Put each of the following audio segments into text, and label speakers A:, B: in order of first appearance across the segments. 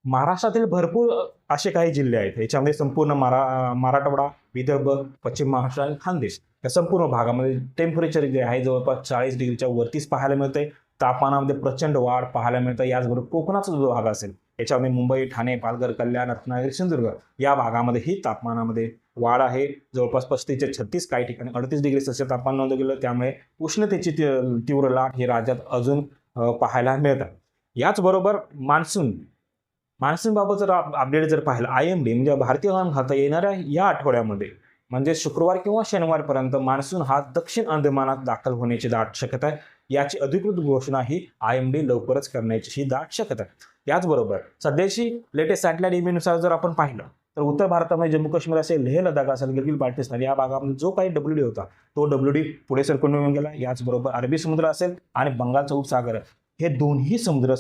A: महाराष्ट्रातील भरपूर असे काही जिल्हे आहेत. याच्यामध्ये संपूर्ण मराठवाडा, विदर्भ, पश्चिम महाराष्ट्र आणि खानदेश या संपूर्ण भागामध्ये टेम्परेचर जे आहे जवळपास 40 डिग्रीच्या वरतीच पाहायला मिळते. तापमानामध्ये प्रचंड वाढ पाहायला मिळते. याचबरोबर कोकणाचा जो भाग असेल याच्यामध्ये मुंबई, ठाणे, पालघर, कल्याण, रत्नागिरी, सिंधुदुर्ग या भागामध्ये ही तापमानामध्ये वाढ आहे. जवळपास 35 ते 36 काही ठिकाणी 38 डिग्री सेल्सिअस तापमान नोंदवलं गेलं. त्यामुळे उष्णतेची तीव्र लाट ही राज्यात अजून पाहायला मिळतात. याचबरोबर मान्सूनबाबत जर अपडेट जर पाहिलं IMD म्हणजे भारतीय हवामान खातं येणाऱ्या या आठवड्यामध्ये म्हणजे शुक्रवार किंवा शनिवारपर्यंत मान्सून हा दक्षिण अंदमानात दाखल होण्याची दाट शक्यता आहे. याची अधिकृत घोषणा ही IMD लवकरच करण्याची ही दाट शक्यता आहे. याचबरोबर सध्याची लेटेस्ट सॅटेलाइट इमेजनुसार जर आपण पाहिलं तर उत्तर भारतामध्ये जम्मू काश्मीर असेल, लेह लडाख असेल, गिलगिट बाल्टिस्तान या भागामध्ये जो काही WD होता तो WD पुढे सरकून निघून गेला. याचबरोबर अरबी समुद्र असेल आणि बंगालचा उपसागर हे दोन्ही समुद्र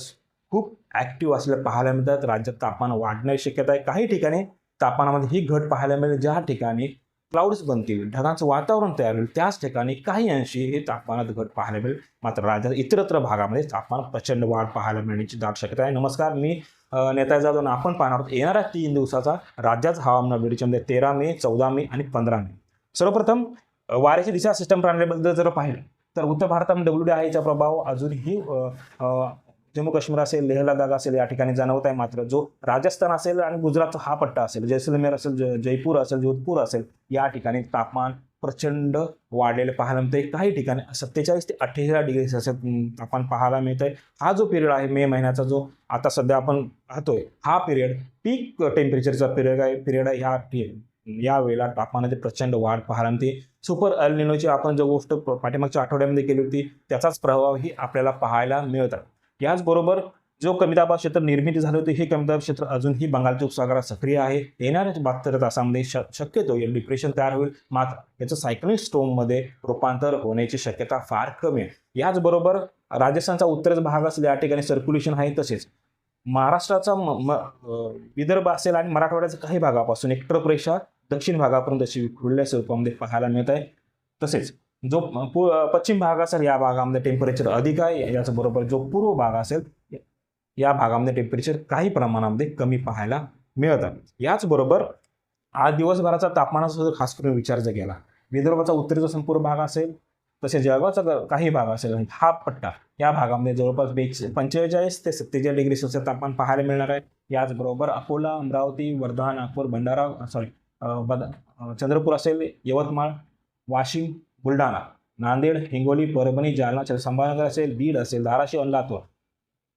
A: खूप ऍक्टिव्ह असलेले पाहायला मिळतात. राज्यात तापमान वाढण्याची शक्यता आहे. काही ठिकाणी तापमानामध्ये ही घट पाहायला मिळेल. ज्या ठिकाणी क्लाउड्स बनतील, ढगांचं वातावरण तयार होईल, त्याच ठिकाणी काही अंशी हे तापमानात घट पाहायला मिळेल. मात्र राज्यात इतरत्र भागामध्ये तापमान प्रचंड वाढ पाहायला मिळण्याची दाट शक्यता आहे. नमस्कार, मी नेता जाधव. आपण पाहणार आहोत येणाऱ्या 3 दिवसाचा राज्याचा हवामान अपडेटमध्ये 13 मे, 14 मे आणि 15 मे. सर्वप्रथम वाऱ्याची दिशा सिस्टम प्रणालीबद्दल जर पाहिलं तर उत्तर भारतामध्ये WD आहे याचा प्रभाव अजूनही जम्मू काश्मीर असेल, लेह लडाख असेल या ठिकाणी जाणवत आहे. मात्र जो राजस्थान असेल आणि गुजरातचा हा पट्टा असेल, जैसलमेर असेल, जयपूर असेल, जोधपूर असेल या ठिकाणी तापमान प्रचंड वाढलेले पाहायला मिळते. काही ठिकाणी 47 ते 48 डिग्री सेल्सिअस तापमान पाहायला मिळतंय. हा जो पिरियड आहे मे महिन्याचा जो आता सध्या आपण पाहतोय हा पिरियड पीक टेम्परेचरचा पिरियड आहे. या वेळेला तापमानाची प्रचंड वाढ पाहायला मिळते. सुपर एल निनोची आपण जो गोष्ट पाठीमागच्या आठवड्यामध्ये केली होती त्याचाच प्रभावही आपल्याला पाहायला मिळतात. याचबरोबर जो कमी दाबाचे क्षेत्र निर्मिती झाले होते हे कमी दाब क्षेत्र अजूनही बंगालच्या उपसागरात सक्रिय आहे. येणाऱ्या 72 तासामध्ये शक्यतो डिप्रेशन तयार होईल. मात्र याचं सायक्लोनिक स्टॉर्ममध्ये रूपांतर होण्याची शक्यता फार कमी आहे. याचबरोबर राजस्थानचा उत्तरेचा भाग असेल या ठिकाणी सर्क्युलेशन आहे. तसेच महाराष्ट्राचा विदर्भ असेल आणि मराठवाड्याच्या काही भागापासून एक ट्रफ रेषा दक्षिण भागापर्यंत अशी विखुरलेल्या स्वरूपामध्ये पाहायला मिळत आहे. तसेच जो पश्चिम भाग असेल या भागामध्ये टेम्परेचर अधिक आहे. याचबरोबर जो पूर्व भाग असेल या भागामध्ये टेम्परेचर काही प्रमाणामध्ये कमी पाहायला मिळतं. याचबरोबर आज दिवसभराचा तापमानाचा जर खास करून विचार जर केला, विदर्भाचा उत्तरेचा संपूर्ण भाग असेल तसेच जळगावचा काही भाग असेल हा पट्टा या भागामध्ये जवळपास 45 ते 47 डिग्री सेल्सिअस तापमान पाहायला मिळणार आहे. याचबरोबर अकोला, अमरावती, वर्धा, नागपूर, चंद्रपूर असेल, यवतमाळ, वाशिम, बुलढाणा, नांदेड, हिंगोली, परभणी, जालना, संभाजीनगर असेल, बीड असेल, धाराशिव, लातूर,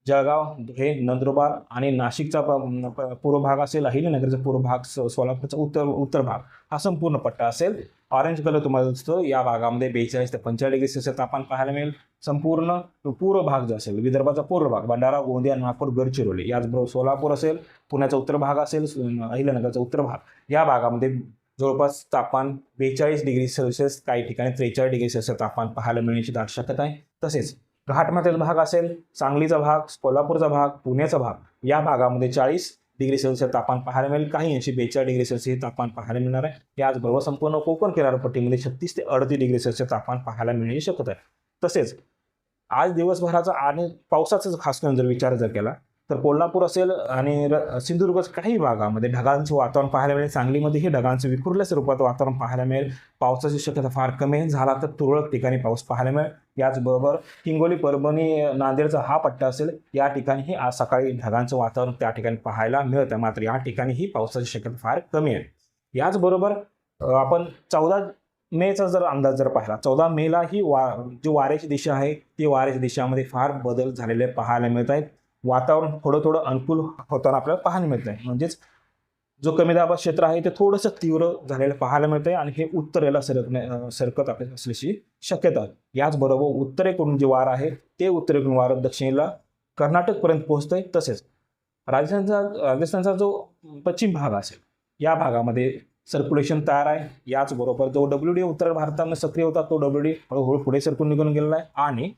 A: जळगाव, धुळे, नंदुरबार आणि नाशिकचा पूर्व भाग असेल, अहिल्यानगरचा पूर्व भाग, सोलापूरचा उत्तर भाग हा संपूर्ण पट्टा असेल. ऑरेंज कलर तुम्हाला दिसतो. या भागामध्ये 42 ते 45 डिग्री सेल्सिअस तापमान पाहायला मिळेल. संपूर्ण पूर्व भाग जो असेल विदर्भाचा पूर्व भाग, भंडारा, गोंदिया, नागपूर, गडचिरोली, याचबरोबर सोलापूर असेल, पुण्याचा उत्तर भाग असेल, अहिल्यानगरचा उत्तर भाग या भागामध्ये जवळपास तापमान 42 डिग्री सेल्सिअस, काही ठिकाणी 43 डिग्री सेल्सिअस तापमान पाहायला मिळण्याची दाट शक्यता आहे. तसेच घाटमाथ्याचा भाग असेल, सांगलीचा भाग, कोल्हापूरचा भाग, पुण्याचा भाग या भागामध्ये 40 डिग्री सेल्सिअस तापमान पाहायला मिळेल. काही अंशी 42 डिग्री सेल्सिअस तापमान पाहायला मिळणार आहे. याचबरोबर संपूर्ण कोकण किनारपट्टीमध्ये 36 ते 38 डिग्री सेल्सिअस तापमान पाहायला मिळण्याची शक्यता आहे. तसेच आज दिवसभराचा आणि पावसाचा खास करून जर विचार जर केला तर कोल्हापूर असेल आणि सिंधुदुर्गच्या काही भागामध्ये ढगांचं वातावरण पाहायला मिळेल. सांगलीमध्ये हे ढगांचं विखुरल्या स्वरूपात वातावरण पाहायला मिळेल. पावसाची शक्यता फार कमी झाला तर तुरळक ठिकाणी पाऊस पाहायला मिळेल. याचबरोबर हिंगोली, परभणी, नांदेडचा हा पट्टा असेल या ठिकाणीही आज सकाळी ढगांचं वातावरण त्या ठिकाणी पाहायला मिळतं. मात्र या ठिकाणीही पावसाची शक्यता फार कमी आहे. याचबरोबर आपण 14 मेचा जर अंदाज जर पाहिला, 14 मेला ही जी वाऱ्याची दिशा आहे ती वाऱ्याच्या दिशामध्ये फार बदल झालेले पाहायला मिळत आहेत. वातावरण थोडं अनुकूल होताना आपल्याला पाहायला मिळत आहे. म्हणजेच जो कमी दाबाचे क्षेत्र आहे ते थोडंसं तीव्र झालेलं पाहायला मिळतंय आणि हे उत्तरेला सरकत आपल्याला असल्याची शक्यता आहे. याचबरोबर उत्तरेकडून जे वार आहे ते उत्तरेकडून वार दक्षिणेला कर्नाटकपर्यंत पोहोचतंय. तसेच राजस्थानचा जो पश्चिम भाग असेल या भागामध्ये सर्क्युलेशन तयार आहे. याचबरोबर जो WD उत्तर भारतामध्ये सक्रिय होता तो WD हळूहळू पुढे सरकून निघून गेलेला आहे आणि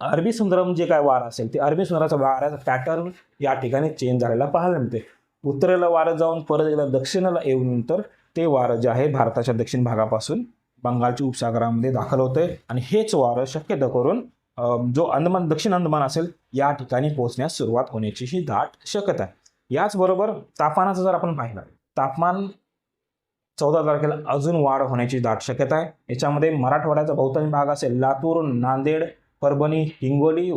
A: अरबी समुद्रात जे काय वार असेल ते अरबी समुद्राचा वाऱ्याचा पॅटर्न या ठिकाणी चेंज झालेला पाहायला मिळते. उत्तरेला वारं जाऊन परत एकदा दक्षिणेला येऊन नंतर ते वारं जे आहे भारताच्या दक्षिण भागापासून बंगालच्या उपसागरामध्ये दाखल होते आणि हेच वारं शक्यतो करून जो अंदमान दक्षिण अंदमान असेल या ठिकाणी पोहोचण्यास सुरुवात होण्याची ही दाट शक्यता आहे. याचबरोबर तापमानाचं जर आपण पाहिलं, तापमान 14 तारखेला अजून वाढ होण्याची दाट शक्यता आहे. याच्यामध्ये मराठवाड्याचा बहुतांश भाग असेल, लातूर, नांदेड, परभणी, हिंगोली,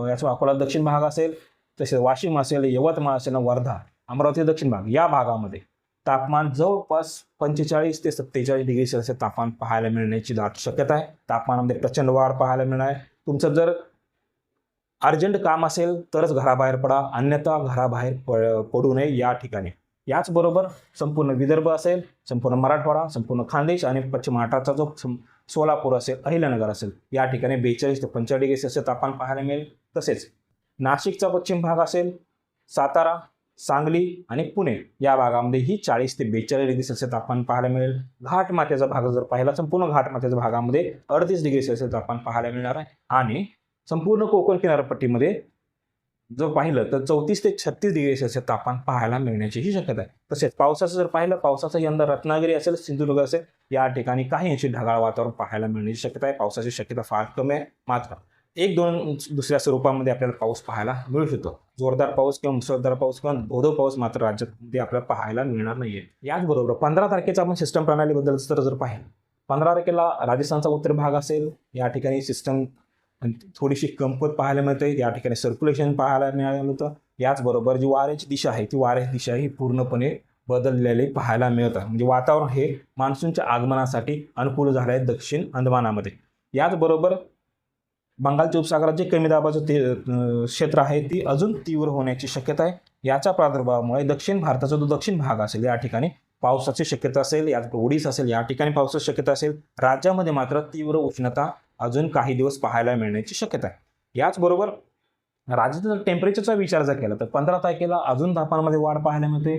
A: याचा अकोला दक्षिण भाग असेल, तसेच वाशिम असेल, यवतमाळ असेल, वर्धा, अमरावती दक्षिण भाग या भागामध्ये तापमान जवळपास 45 ते 47 डिग्री सेल्सिअस तापमान पाहायला मिळण्याची दाट शक्यता आहे. तापमानामध्ये प्रचंड वाढ पाहायला मिळणार आहे. तुमचं जर अर्जंट काम असेल तरच घराबाहेर पडा, अन्यथा घराबाहेर पडू नये या ठिकाणी. याचबरोबर संपूर्ण विदर्भ असेल, संपूर्ण मराठवाडा, संपूर्ण खानदेश आणि पश्चिम महाराष्ट्राचा जो सोलापूर असेल, अहिल्यानगर असेल या ठिकाणी 42 ते 45 डिग्री सेल्सिअस तापमान पाहायला मिळेल. तसेच नाशिकचा पश्चिम भाग असेल, सातारा, सांगली आणि पुणे या भागामध्ये ही 40 ते 42 डिग्री सेल्सिअस तापमान पाहायला मिळेल. घाट माथ्याचा भाग जर पाहिला, संपूर्ण घाट माथ्याच्या भागामध्ये 38 डिग्री सेल्सिअस तापमान पाहायला मिळणार आहे. आणि संपूर्ण कोकण किनारपट्टीमध्ये जर पाहिलं तर 34 ते 36 डिग्री सेल्सिअस तापमान पाहायला मिळण्याचीही शक्यता आहे. तसेच पावसाचं जर पाहिलं, पावसाचं यंदा रत्नागिरी असेल, सिंधुदुर्ग असेल या ठिकाणी काही अंशी ढगाळ वातावरण पाहायला मिळण्याची शक्यता आहे. पावसाची शक्यता फार कमी आहे. मात्र 1-2 दुसऱ्या स्वरूपामध्ये आपल्याला पाऊस पाहायला मिळू शकतो. जोरदार पाऊस किंवा मुसळधार पाऊस किंवा धोधो पाऊस मात्र राज्यामध्ये आपल्याला पाहायला मिळणार नाहीये. याचबरोबर 15 तारखेचा आपण सिस्टम प्रणालीबद्दल जर पाहिलं, 15 तारखेला राजस्थानचा उत्तर भाग असेल, या ठिकाणी सिस्टम थोडीशी कमकुवत पाहायला मिळते. या ठिकाणी सर्क्युलेशन पाहायला मिळालं होतं. याचबरोबर जी वाऱ्याची दिशा आहे ती वाऱ्याची दिशा ही पूर्णपणे बदललेली पाहायला मिळतं. म्हणजे वातावरण हे मान्सूनच्या आगमनासाठी अनुकूल झालं आहे दक्षिण अंदमानामध्ये. याचबरोबर बंगालच्या उपसागरात जे कमी दाबाचं ते क्षेत्र आहे ती अजून तीव्र होण्याची शक्यता आहे. याच्या प्रादुर्भावामुळे दक्षिण भारताचा जो दक्षिण भाग असेल या ठिकाणी पावसाची शक्यता असेल. यात ओडिशा असेल या ठिकाणी पावसाची शक्यता असेल. राज्यामध्ये मात्र तीव्र उष्णता अजून काही दिवस पाहायला मिळण्याची शक्यता आहे. याचबरोबर राज्याचा टेम्परेचरचा विचार जर केला तर 15 तारखेला अजून तापमानामध्ये वाढ पाहायला मिळते.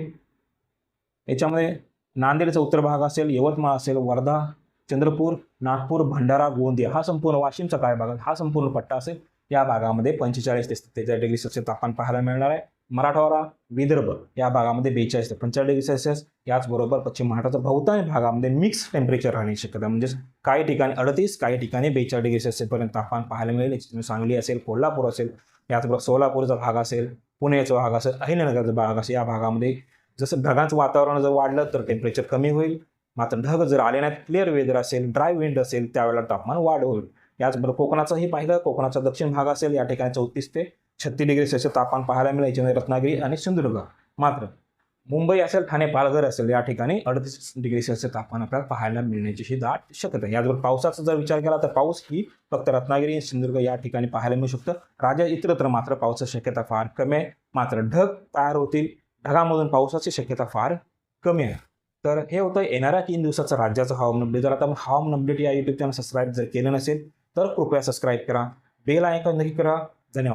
A: याच्यामध्ये नांदेडचा उत्तर भाग असेल, यवतमाळ असेल, वर्धा, चंद्रपूर, नागपूर, भंडारा, गोंदिया हा संपूर्ण वाशिमचा काय भाग हा संपूर्ण पट्टा असेल. या भागामध्ये 45 ते 43 डिग्री सेल्सिअस तापमान पाहायला मिळणार आहे. मराठवाडा, विदर्भ या भागामध्ये 42 ते 45 डिग्री सेल्सिअस. याचबरोबर पश्चिम महाराष्ट्राच्या बहुतांश भागामध्ये मिक्स टेम्परेचर राहण्याची शक्यता, म्हणजे काही ठिकाणी 38, काही ठिकाणी 42 डिग्री सेल्सिअसपर्यंत तापमान पाहायला मिळेल. सांगली असेल, कोल्हापूर असेल, याचबरोबर सोलापूरचा भाग असेल, पुण्याचा भाग असेल, अहिल्यानगरचा भाग असेल, या भागामध्ये जसं ढगांचं वातावरण जर वाढलं तर टेम्परेचर कमी होईल. मात्र ढग जर आले नाहीत, क्लिअर वेदर असेल, ड्राय विंड असेल, त्यावेळेला तापमान वाढ होईल. याचबरोबर कोकणाचंही पाहिलं, कोकणाचा दक्षिण भाग असेल, या ठिकाणी 34 ते 36 डिग्री सेल्सिअस तापमान पाहायला मिळेल. याच्यामध्ये रत्नागिरी आणि सिंधुदुर्ग. मात्र मुंबई असेल, ठाणे, पालघर असेल या ठिकाणी 38 डिग्री सेल्सिअस तापमान आपल्याला पाहायला मिळण्याची ही दाट शक्यता आहे. याचबरोबर पावसाचा जर विचार केला तर पाऊस ही फक्त रत्नागिरी आणि सिंधुदुर्ग या ठिकाणी पाहायला मिळू शकतं. राज्यात इतरत्र मात्र पावसाची शक्यता फार कमी आहे. मात्र ढग तयार होतील, ढगामधून पावसाची शक्यता फार कमी आहे. तर हे होतं येणाऱ्या 3 दिवसाचं राज्याचं हवामान अपडेट. जर आता आपण हवामान अपडेट या यूट्यूब चॅनल सबस्क्राईब जर केलं नसेल तर कृपया सबस्क्राईब करा, बेल आयकॉन नक्की करा. धन्यवाद.